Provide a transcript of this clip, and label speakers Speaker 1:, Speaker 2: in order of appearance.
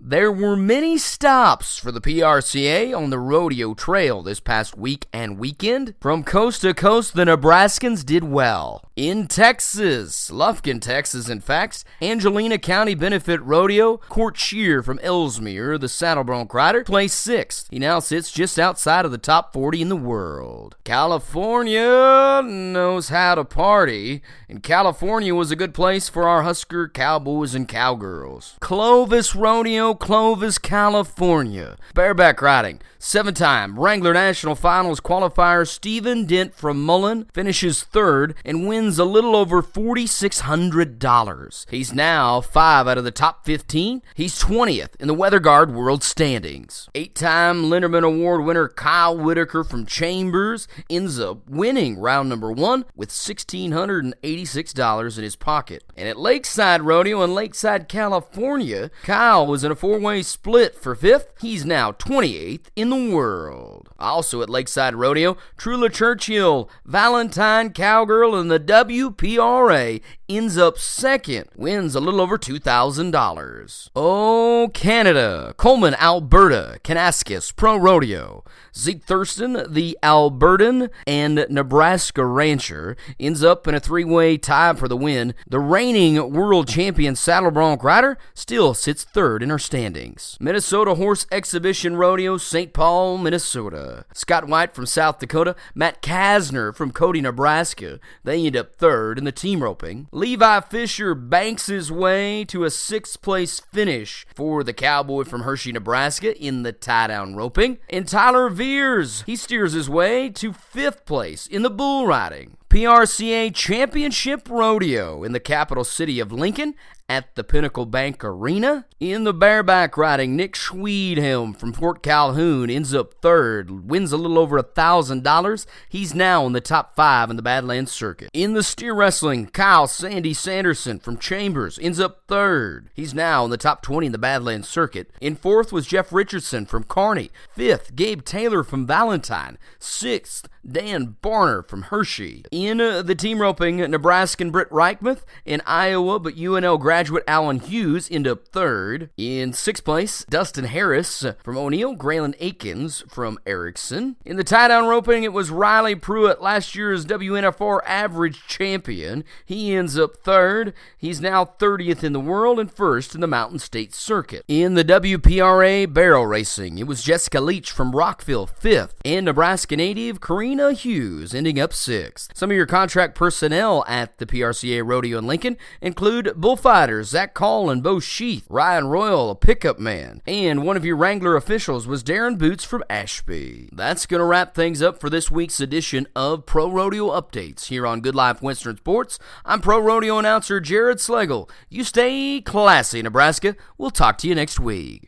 Speaker 1: There were many stops for the PRCA on the rodeo trail this past week and weekend. From coast to coast, the Nebraskans did well. In Texas, Lufkin, Texas, in fact, Angelina County Benefit Rodeo, Court Shear from Ellesmere, the saddle bronc rider, placed 6th. He now sits just outside of the top 40 in the world. California knows how to party, and California was a good place for our Husker cowboys and cowgirls. Clovis Rodeo, Clovis, California. Bareback riding. 7-time Wrangler National Finals qualifier Stephen Dent from Mullen finishes 3rd and wins a little over $4,600. He's now 5 out of the top 15. He's 20th in the Weather Guard World Standings. 8-time Linderman Award winner Kyle Whitaker from Chambers ends up winning round number 1 with $1,686 in his pocket. And at Lakeside Rodeo in Lakeside, California, Kyle was in a 4-way split for 5th. He's now 28th in the world. Also at Lakeside Rodeo, Trula Churchill, Valentine Cowgirl in the WPRA, ends up 2nd, wins a little over $2,000. Oh, Canada, Coleman, Alberta, Kanaskus Pro Rodeo. Zeke Thurston, the Albertan and Nebraska rancher, ends up in a 3-way tie for the win. The reigning world champion saddle bronc rider still sits 3rd in our standings. Minnesota Horse Exhibition Rodeo, St. Paul, Minnesota. Scott White from South Dakota, Matt Kasner from Cody, Nebraska. They end up 3rd in the team roping. Levi Fisher banks his way to a 6th place finish for the cowboy from Hershey, Nebraska in the tie-down roping. And Tyler Veers, he steers his way to 5th place in the bull riding. PRCA Championship Rodeo in the capital city of Lincoln at the Pinnacle Bank Arena. In the bareback riding, Nick Schweedhelm from Fort Calhoun ends up 3rd, wins a little over $1,000. He's now in the top 5 in the Badlands Circuit. In the steer wrestling, Kyle Sandy Sanderson from Chambers ends up 3rd. He's now in the top 20 in the Badlands Circuit. In 4th was Jeff Richardson from Kearney. 5th, Gabe Taylor from Valentine. 6th, Dan Barner from Hershey. In the team roping, Nebraskan Britt Reichmuth. In Iowa, but UNL graduate Alan Hughes end up 3rd. In 6th place, Dustin Harris from O'Neill. Graylin Aikens from Erickson. In the tie-down roping, it was Riley Pruitt, last year's WNFR average champion. He ends up 3rd. He's now 30th in the world and 1st in the Mountain State Circuit. In the WPRA barrel racing, it was Jessica Leach from Rockville 5th. And Nebraska native Karina Hughes ending up 6th. Some of your contract personnel at the PRCA Rodeo in Lincoln include bullfighters Zach Call and Bo Sheath, Ryan Royal, a pickup man, and one of your Wrangler officials was Darren Boots from Ashby. That's going to wrap things up for this week's edition of Pro Rodeo Updates here on Good Life Western Sports. I'm Pro Rodeo announcer Jared Slagle. You stay classy, Nebraska. We'll talk to you next week.